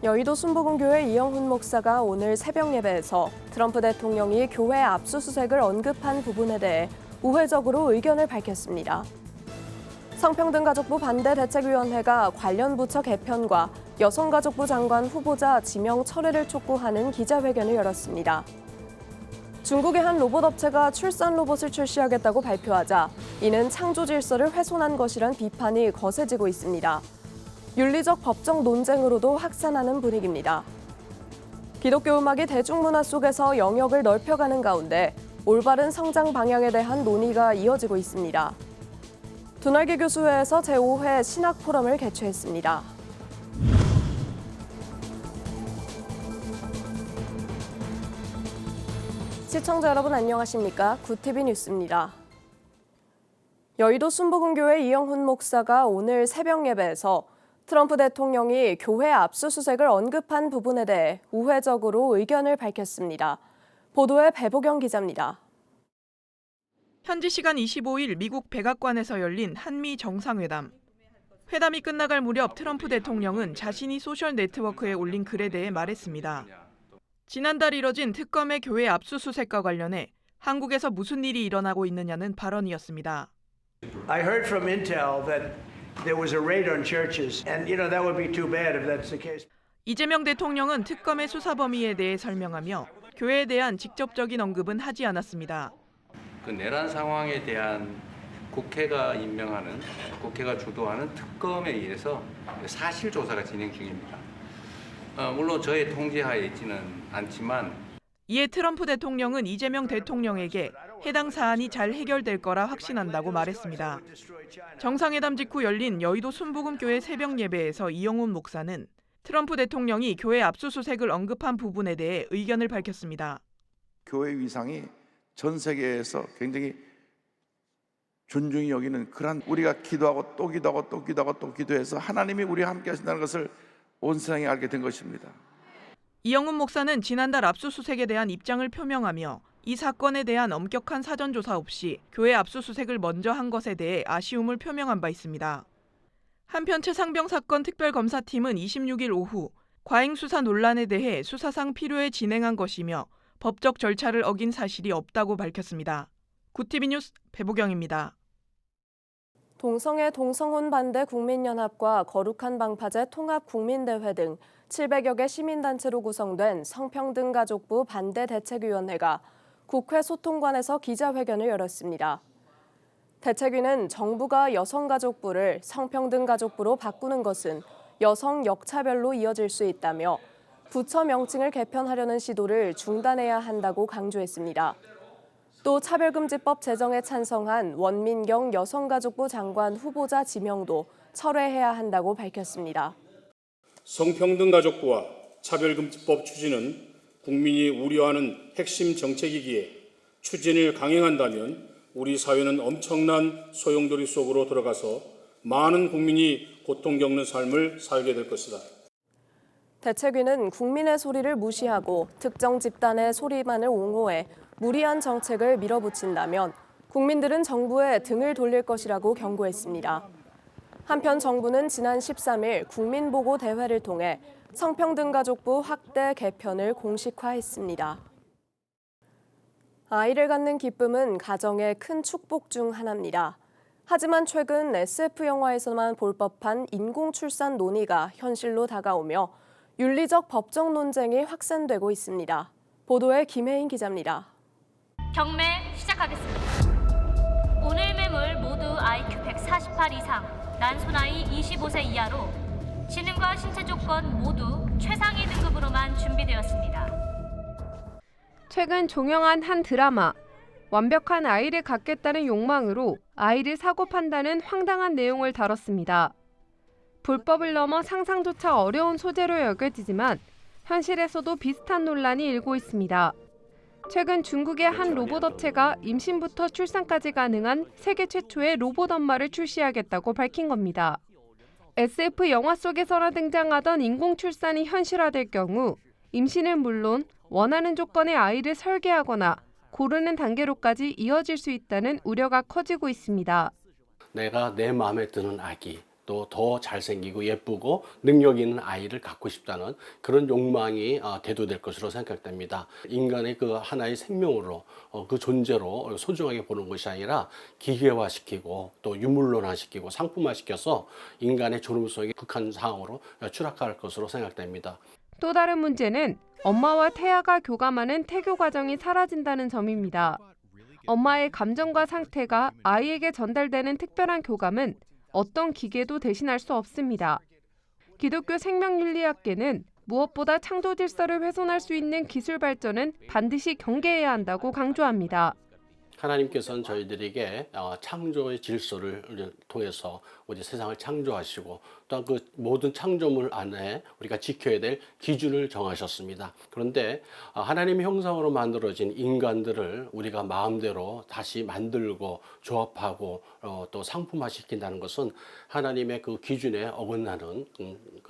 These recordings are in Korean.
여의도 순복음교회 이영훈 목사가 오늘 새벽 예배에서 트럼프 대통령이 교회 압수수색을 언급한 부분에 대해 우회적으로 의견을 밝혔습니다. 성평등가족부 반대대책위원회가 관련 부처 개편과 여성가족부 장관 후보자 지명 철회를 촉구하는 기자회견을 열었습니다. 중국의 한 로봇 업체가 출산 로봇을 출시하겠다고 발표하자 이는 창조 질서를 훼손한 것이란 비판이 거세지고 있습니다. 윤리적 법적 논쟁으로도 확산하는 분위기입니다. 기독교 음악이 대중문화 속에서 영역을 넓혀가는 가운데 올바른 성장 방향에 대한 논의가 이어지고 있습니다. 두날개 교수회에서 제5회 신학 포럼을 개최했습니다. 시청자 여러분 안녕하십니까? 구TV 뉴스입니다. 여의도 순복음교회 이영훈 목사가 오늘 새벽 예배에서 트럼프 대통령이 교회 압수수색을 언급한 부분에 대해 우회적으로 의견을 밝혔습니다. 보도에 배보경 기자입니다. 현지 시간 25일 미국 백악관에서 열린 한미 정상회담. 회담이 끝나갈 무렵 트럼프 대통령은 자신이 소셜 네트워크에 올린 글에 대해 말했습니다. 지난달 이뤄진 특검의 교회 압수수색과 관련해 한국에서 무슨 일이 일어나고 있느냐는 발언이었습니다. I heard from Intel that there was a raid on churches, and that would be too bad if that's the case. 이재명 대통령은 특검의 수사 범위에 대해 설명하며 교회에 대한 직접적인 언급은 하지 않았습니다. 그 내란 상황에 대한 국회가 주도하는 특검에 의해서 사실 조사가 진행 중입니다. 물론 저의 통제하에 있지는 않지만 이에 트럼프 대통령은 이재명 대통령에게 해당 사안이 잘 해결될 거라 확신한다고 말했습니다. 정상회담 직후 열린 여의도 순복음교회 새벽 예배에서 이영훈 목사는 트럼프 대통령이 교회 압수수색을 언급한 부분에 대해 의견을 밝혔습니다. 교회 위상이 전 세계에서 굉장히 존중이 여기는 그런 우리가 기도하고 또 기도하고 또 기도하고 또 기도해서 하나님이 우리와 함께 하신다는 것을 온 세상이 알게 된 것입니다. 이영훈 목사는 지난달 압수수색에 대한 입장을 표명하며 이 사건에 대한 엄격한 사전조사 없이 교회 압수수색을 먼저 한 것에 대해 아쉬움을 표명한 바 있습니다. 한편 최상병 사건 특별검사팀은 26일 오후 과잉수사 논란에 대해 수사상 필요에 진행한 것이며 법적 절차를 어긴 사실이 없다고 밝혔습니다. 구TV 뉴스 배보경입니다. 동성애 동성혼 반대 국민연합과 거룩한 방파제 통합국민대회 등 700여 개 시민단체로 구성된 성평등가족부 반대대책위원회가 국회 소통관에서 기자회견을 열었습니다. 대책위는 정부가 여성가족부를 성평등가족부로 바꾸는 것은 여성 역차별로 이어질 수 있다며 부처 명칭을 개편하려는 시도를 중단해야 한다고 강조했습니다. 또 차별금지법 제정에 찬성한 원민경 여성가족부 장관 후보자 지명도 철회해야 한다고 밝혔습니다. 성평등가족부와 차별금지법 추진은 국민이 우려하는 핵심 정책이기에 추진을 강행한다면 우리 사회는 엄청난 소용돌이 속으로 들어가서 많은 국민이 고통 겪는 삶을 살게 될 것이다. 대책위는 국민의 소리를 무시하고 특정 집단의 소리만을 옹호해 무리한 정책을 밀어붙인다면 국민들은 정부에 등을 돌릴 것이라고 경고했습니다. 한편 정부는 지난 13일 국민보고대회를 통해 성평등가족부 확대 개편을 공식화했습니다. 아이를 갖는 기쁨은 가정의 큰 축복 중 하나입니다. 하지만 최근 SF 영화에서만 볼 법한 인공출산 논의가 현실로 다가오며 윤리적 법적 논쟁이 확산되고 있습니다. 보도에 김혜인 기자입니다. 경매 시작하겠습니다. 오늘 매물 모두 IQ 148 이상, 난소 나이 25세 이하로 지능과 신체 조건 모두 최상위 등급으로만 준비되었습니다. 최근 종영한 한 드라마. 완벽한 아이를 갖겠다는 욕망으로 아이를 사고 판다는 황당한 내용을 다뤘습니다. 불법을 넘어 상상조차 어려운 소재로 여겨지지만 현실에서도 비슷한 논란이 일고 있습니다. 최근 중국의 한 로봇 업체가 임신부터 출산까지 가능한 세계 최초의 로봇 엄마를 출시하겠다고 밝힌 겁니다. SF 영화 속에서나 등장하던 인공출산이 현실화될 경우 임신은 물론 원하는 조건의 아이를 설계하거나 고르는 단계로까지 이어질 수 있다는 우려가 커지고 있습니다. 내가 내 마음에 드는 아기, 또 더 잘생기고 예쁘고 능력 있는 아이를 갖고 싶다는 그런 욕망이 대두될 것으로 생각됩니다. 인간의 그 하나의 생명으로 그 존재로 소중하게 보는 것이 아니라 기계화시키고 또 유물론화시키고 상품화시켜서 인간의 졸음 속에 극한 상황으로 추락할 것으로 생각됩니다. 또 다른 문제는 엄마와 태아가 교감하는 태교 과정이 사라진다는 점입니다. 엄마의 감정과 상태가 아이에게 전달되는 특별한 교감은 어떤 기계도 대신할 수 없습니다. 기독교 생명윤리학계는 무엇보다 창조 질서를 훼손할 수 있는 기술 발전은 반드시 경계해야 한다고 강조합니다. 하나님께서는 저희들에게 창조의 질서를 통해서 우리 세상을 창조하시고 또한 그 모든 창조물 안에 우리가 지켜야 될 기준을 정하셨습니다. 그런데 하나님의 형상으로 만들어진 인간들을 우리가 마음대로 다시 만들고 조합하고 또 상품화시킨다는 것은 하나님의 그 기준에 어긋나는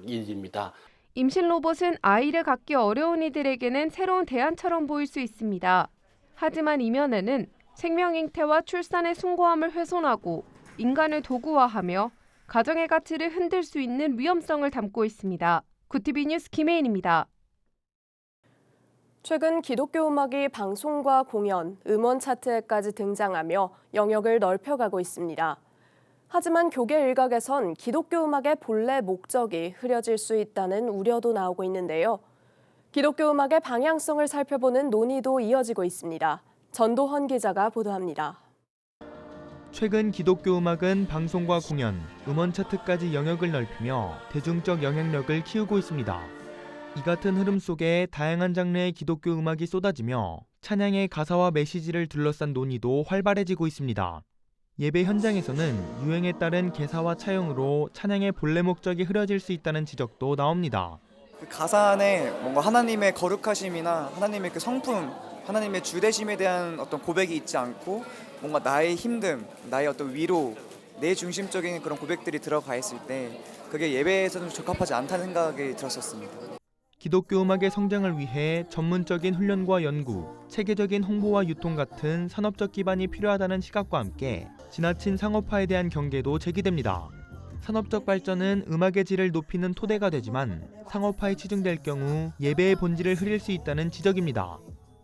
일입니다. 임신 로봇은 아이를 갖기 어려운 이들에게는 새로운 대안처럼 보일 수 있습니다. 하지만 이면에는 생명 잉태와 출산의 숭고함을 훼손하고 인간을 도구화하며 가정의 가치를 흔들 수 있는 위험성을 담고 있습니다. 구티비 뉴스 김혜인입니다. 최근 기독교 음악이 방송과 공연, 음원 차트에까지 등장하며 영역을 넓혀가고 있습니다. 하지만 교계 일각에선 기독교 음악의 본래 목적이 흐려질 수 있다는 우려도 나오고 있는데요. 기독교 음악의 방향성을 살펴보는 논의도 이어지고 있습니다. 전도헌 기자가 보도합니다. 최근 기독교 음악은 방송과 공연, 음원 차트까지 영역을 넓히며 대중적 영향력을 키우고 있습니다. 이 같은 흐름 속에 다양한 장르의 기독교 음악이 쏟아지며 찬양의 가사와 메시지를 둘러싼 논의도 활발해지고 있습니다. 예배 현장에서는 유행에 따른 개사와 차용으로 찬양의 본래 목적이 흐려질 수 있다는 지적도 나옵니다. 그 가사 안에 뭔가 하나님의 거룩하심이나 하나님의 그 성품, 하나님의 주대심에 대한 어떤 고백이 있지 않고 뭔가 나의 힘듦, 나의 어떤 위로, 내 중심적인 그런 고백들이 들어가 있을 때 그게 예배에서는 적합하지 않다는 생각이 들었었습니다. 기독교 음악의 성장을 위해 전문적인 훈련과 연구, 체계적인 홍보와 유통 같은 산업적 기반이 필요하다는 시각과 함께 지나친 상업화에 대한 경계도 제기됩니다. 산업적 발전은 음악의 질을 높이는 토대가 되지만 상업화에 치중될 경우 예배의 본질을 흐릴 수 있다는 지적입니다.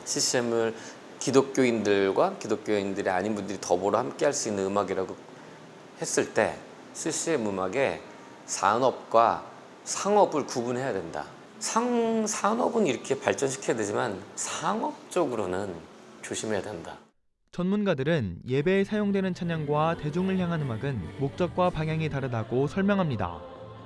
CCM을 기독교인들과 기독교인들이 아닌 분들이 더불어 함께 할 수 있는 음악이라고 했을 때 CCM 음악의 산업과 상업을 구분해야 된다. 산업은 이렇게 발전시켜야 되지만 상업적으로는 조심해야 된다. 전문가들은 예배에 사용되는 찬양과 대중을 향한 음악은 목적과 방향이 다르다고 설명합니다.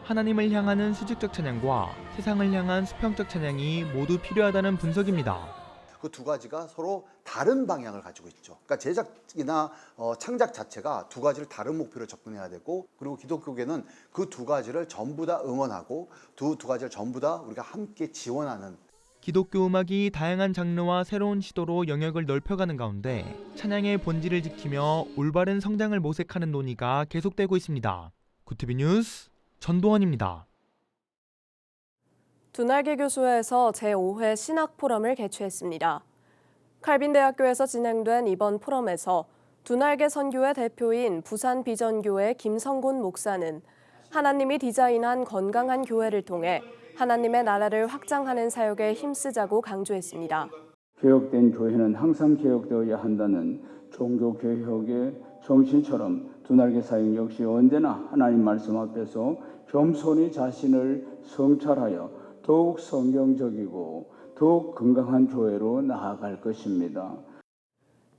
하나님을 향하는 수직적 찬양과 세상을 향한 수평적 찬양이 모두 필요하다는 분석입니다. 그 두 가지가 서로 다른 방향을 가지고 있죠. 그러니까 제작이나 창작 자체가 두 가지를 다른 목표로 접근해야 되고, 그리고 기독교계는 그 두 가지를 전부 다 응원하고 두 가지를 전부 다 우리가 함께 지원하는. 기독교 음악이 다양한 장르와 새로운 시도로 영역을 넓혀가는 가운데 찬양의 본질을 지키며 올바른 성장을 모색하는 논의가 계속되고 있습니다. 구티비 뉴스 전도헌입니다. 두날개 교수회에서 제5회 신학 포럼을 개최했습니다. 칼빈대학교에서 진행된 이번 포럼에서 두날개 선교회 대표인 부산 비전교회 김성곤 목사는 하나님이 디자인한 건강한 교회를 통해 하나님의 나라를 확장하는 사역에 힘쓰자고 강조했습니다. 개혁된 교회는 항상 개혁되어야 한다는 종교개혁의 정신처럼 두날개 사역 역시 언제나 하나님 말씀 앞에서 겸손히 자신을 성찰하여 더욱 성경적이고 더욱 건강한 교회로 나아갈 것입니다.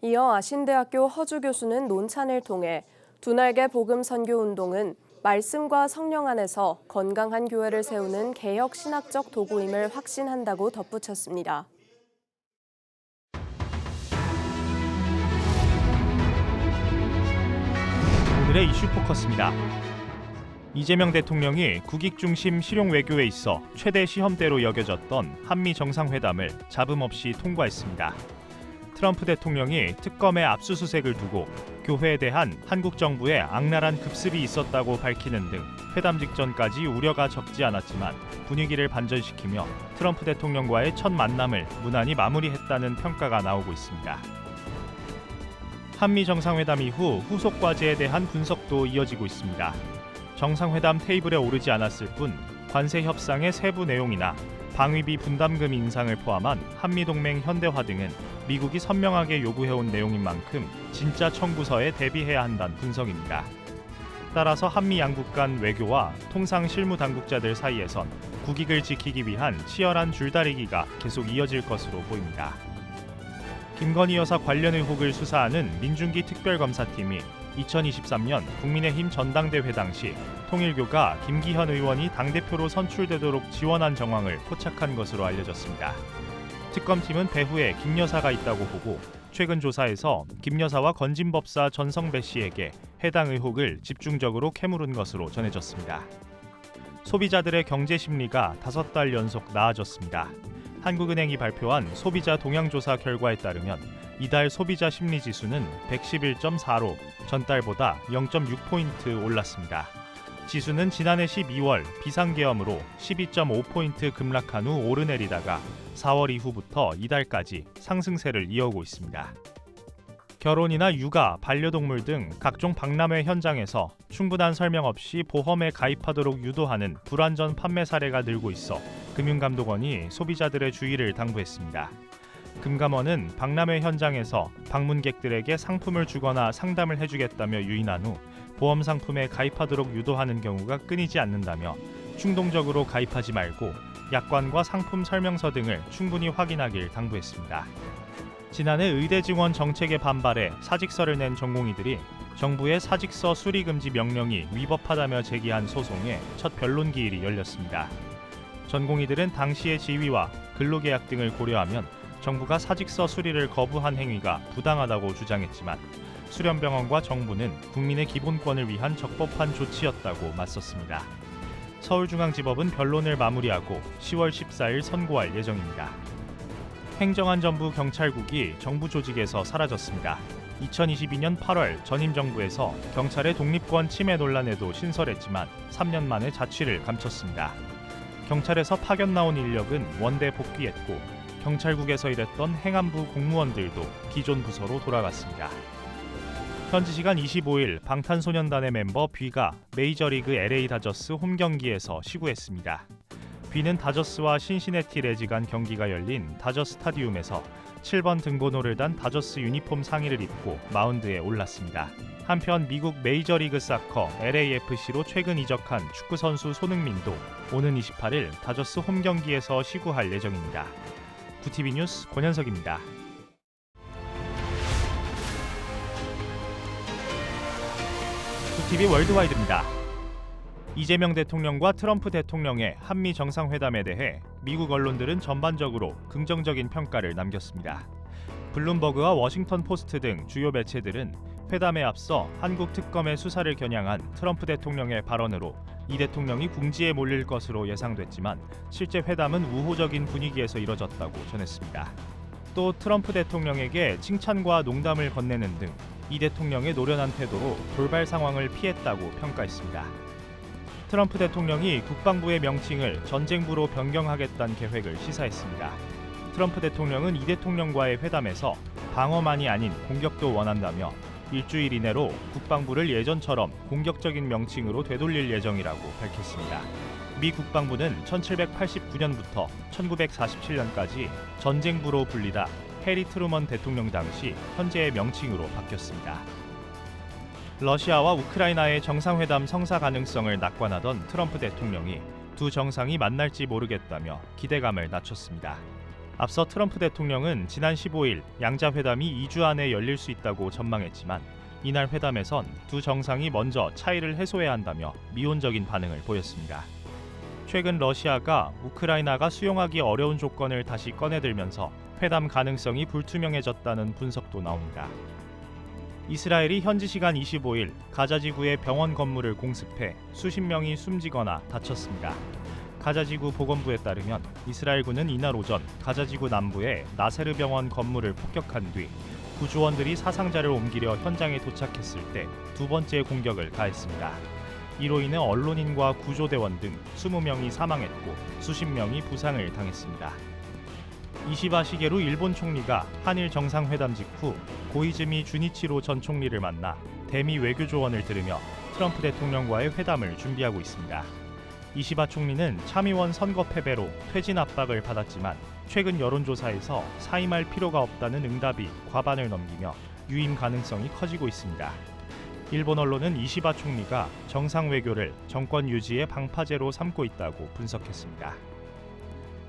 이어 아신대학교 허주 교수는 논찬을 통해 두날개 복음 선교 운동은 말씀과 성령 안에서 건강한 교회를 세우는 개혁 신학적 도구임을 확신한다고 덧붙였습니다. 오늘의 이슈 포커스입니다. 이재명 대통령이 국익 중심 실용 외교에 있어 최대 시험대로 여겨졌던 한미 정상회담을 잡음 없이 통과했습니다. 트럼프 대통령이 특검의 압수수색을 두고 교회에 대한 한국 정부의 악랄한 급습이 있었다고 밝히는 등 회담 직전까지 우려가 적지 않았지만 분위기를 반전시키며 트럼프 대통령과의 첫 만남을 무난히 마무리했다는 평가가 나오고 있습니다. 한미 정상회담 이후 후속 과제에 대한 분석도 이어지고 있습니다. 정상회담 테이블에 오르지 않았을 뿐 관세 협상의 세부 내용이나 방위비 분담금 인상을 포함한 한미동맹 현대화 등은 미국이 선명하게 요구해온 내용인 만큼 진짜 청구서에 대비해야 한다는 분석입니다. 따라서 한미 양국 간 외교와 통상 실무 당국자들 사이에선 국익을 지키기 위한 치열한 줄다리기가 계속 이어질 것으로 보입니다. 김건희 여사 관련 의혹을 수사하는 민중기 특별검사팀이 2023년 국민의힘 전당대회 당시 통일교가 김기현 의원이 당대표로 선출되도록 지원한 정황을 포착한 것으로 알려졌습니다. 특검팀은 배후에 김 여사가 있다고 보고 최근 조사에서 김 여사와 건진법사 전성배 씨에게 해당 의혹을 집중적으로 캐물은 것으로 전해졌습니다. 소비자들의 경제 심리가 5달 연속 나아졌습니다. 한국은행이 발표한 소비자 동향조사 결과에 따르면 이달 소비자 심리지수는 111.4로 전달보다 0.6포인트 올랐습니다. 지수는 지난해 12월 비상계엄으로 12.5포인트 급락한 후 오르내리다가 4월 이후부터 이달까지 상승세를 이어오고 있습니다. 결혼이나 육아, 반려동물 등 각종 박람회 현장에서 충분한 설명 없이 보험에 가입하도록 유도하는 불완전 판매 사례가 늘고 있어 금융감독원이 소비자들의 주의를 당부했습니다. 금감원은 박람회 현장에서 방문객들에게 상품을 주거나 상담을 해주겠다며 유인한 후 보험 상품에 가입하도록 유도하는 경우가 끊이지 않는다며 충동적으로 가입하지 말고 약관과 상품 설명서 등을 충분히 확인하길 당부했습니다. 지난해 의대 증원 정책에 반발해 사직서를 낸 전공의들이 정부의 사직서 수리 금지 명령이 위법하다며 제기한 소송에 첫 변론 기일이 열렸습니다. 전공의들은 당시의 지위와 근로계약 등을 고려하면 정부가 사직서 수리를 거부한 행위가 부당하다고 주장했지만 수련병원과 정부는 국민의 기본권을 위한 적법한 조치였다고 맞섰습니다. 서울중앙지법은 변론을 마무리하고 10월 14일 선고할 예정입니다. 행정안전부 경찰국이 정부 조직에서 사라졌습니다. 2022년 8월 전임 정부에서 경찰의 독립권 침해 논란에도 신설했지만 3년 만에 자취를 감췄습니다. 경찰에서 파견 나온 인력은 원대 복귀했고 경찰국에서 일했던 행안부 공무원들도 기존 부서로 돌아갔습니다. 현지 시간 25일 방탄소년단의 멤버 뷔가 메이저리그 LA 다저스 홈 경기에서 시구했습니다. 뷔는 다저스와 신시내티 레즈 간 경기가 열린 다저 스타디움에서 7번 등번호를 단 다저스 유니폼 상의를 입고 마운드에 올랐습니다. 한편 미국 메이저리그 사커 LAFC로 최근 이적한 축구선수 손흥민도 오는 28일 다저스 홈 경기에서 시구할 예정입니다. 구TV 뉴스 권현석입니다. 구TV 월드와이드입니다. 이재명 대통령과 트럼프 대통령의 한미 정상회담에 대해 미국 언론들은 전반적으로 긍정적인 평가를 남겼습니다. 블룸버그와 워싱턴 포스트 등 주요 매체들은 회담에 앞서 한국 특검의 수사를 겨냥한 트럼프 대통령의 발언으로 이 대통령이 궁지에 몰릴 것으로 예상됐지만 실제 회담은 우호적인 분위기에서 이뤄졌다고 전했습니다. 또 트럼프 대통령에게 칭찬과 농담을 건네는 등 이 대통령의 노련한 태도로 돌발 상황을 피했다고 평가했습니다. 트럼프 대통령이 국방부의 명칭을 전쟁부로 변경하겠다는 계획을 시사했습니다. 트럼프 대통령은 이 대통령과의 회담에서 방어만이 아닌 공격도 원한다며 일주일 이내로 국방부를 예전처럼 공격적인 명칭으로 되돌릴 예정이라고 밝혔습니다. 미 국방부는 1789년부터 1947년까지 전쟁부로 불리다 해리 트루먼 대통령 당시 현재의 명칭으로 바뀌었습니다. 러시아와 우크라이나의 정상회담 성사 가능성을 낙관하던 트럼프 대통령이 두 정상이 만날지 모르겠다며 기대감을 낮췄습니다. 앞서 트럼프 대통령은 지난 15일 양자회담이 2주 안에 열릴 수 있다고 전망했지만 이날 회담에선 두 정상이 먼저 차이를 해소해야 한다며 미온적인 반응을 보였습니다. 최근 러시아가 우크라이나가 수용하기 어려운 조건을 다시 꺼내들면서 회담 가능성이 불투명해졌다는 분석도 나옵니다. 이스라엘이 현지 시간 25일 가자지구의 병원 건물을 공습해 수십 명이 숨지거나 다쳤습니다. 가자지구 보건부에 따르면 이스라엘군은 이날 오전 가자지구 남부의 나세르 병원 건물을 폭격한 뒤 구조원들이 사상자를 옮기려 현장에 도착했을 때 두 번째 공격을 가했습니다. 이로 인해 언론인과 구조대원 등 20명이 사망했고 수십 명이 부상을 당했습니다. 이시바 시게루 일본 총리가 한일 정상회담 직후 고이즈미 주니치로 전 총리를 만나 대미 외교조언을 들으며 트럼프 대통령과의 회담을 준비하고 있습니다. 이시바 총리는 참의원 선거 패배로 퇴진 압박을 받았지만 최근 여론조사에서 사임할 필요가 없다는 응답이 과반을 넘기며 유임 가능성이 커지고 있습니다. 일본 언론은 이시바 총리가 정상 외교를 정권 유지의 방파제로 삼고 있다고 분석했습니다.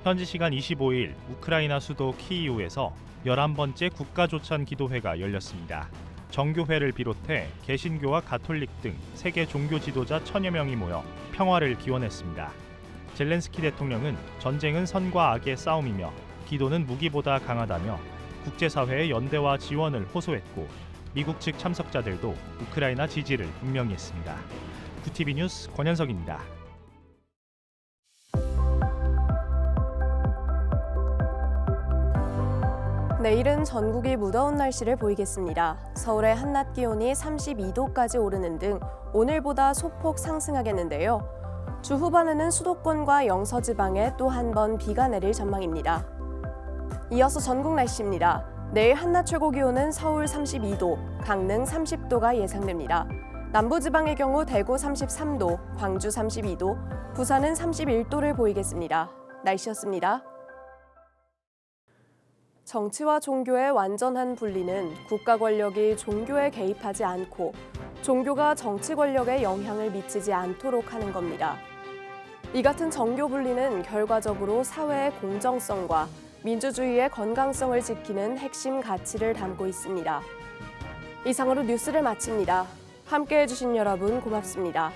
현지 시간 25일 우크라이나 수도 키이우에서 11번째 국가조찬 기도회가 열렸습니다. 정교회를 비롯해 개신교와 가톨릭 등 세계 종교 지도자 1000여 명이 모여 평화를 기원했습니다. 젤렌스키 대통령은 전쟁은 선과 악의 싸움이며 기도는 무기보다 강하다며 국제사회의 연대와 지원을 호소했고 미국 측 참석자들도 우크라이나 지지를 분명히 했습니다. 구티비 뉴스 권현석입니다. 내일은 전국이 무더운 날씨를 보이겠습니다. 서울의 한낮 기온이 32도까지 오르는 등 오늘보다 소폭 상승하겠는데요. 주 후반에는 수도권과 영서지방에 또 한 번 비가 내릴 전망입니다. 이어서 전국 날씨입니다. 내일 한낮 최고 기온은 서울 32도, 강릉 30도가 예상됩니다. 남부지방의 경우 대구 33도, 광주 32도, 부산은 31도를 보이겠습니다. 날씨였습니다. 정치와 종교의 완전한 분리는 국가 권력이 종교에 개입하지 않고 종교가 정치 권력에 영향을 미치지 않도록 하는 겁니다. 이 같은 정교 분리는 결과적으로 사회의 공정성과 민주주의의 건강성을 지키는 핵심 가치를 담고 있습니다. 이상으로 뉴스를 마칩니다. 함께해 주신 여러분 고맙습니다.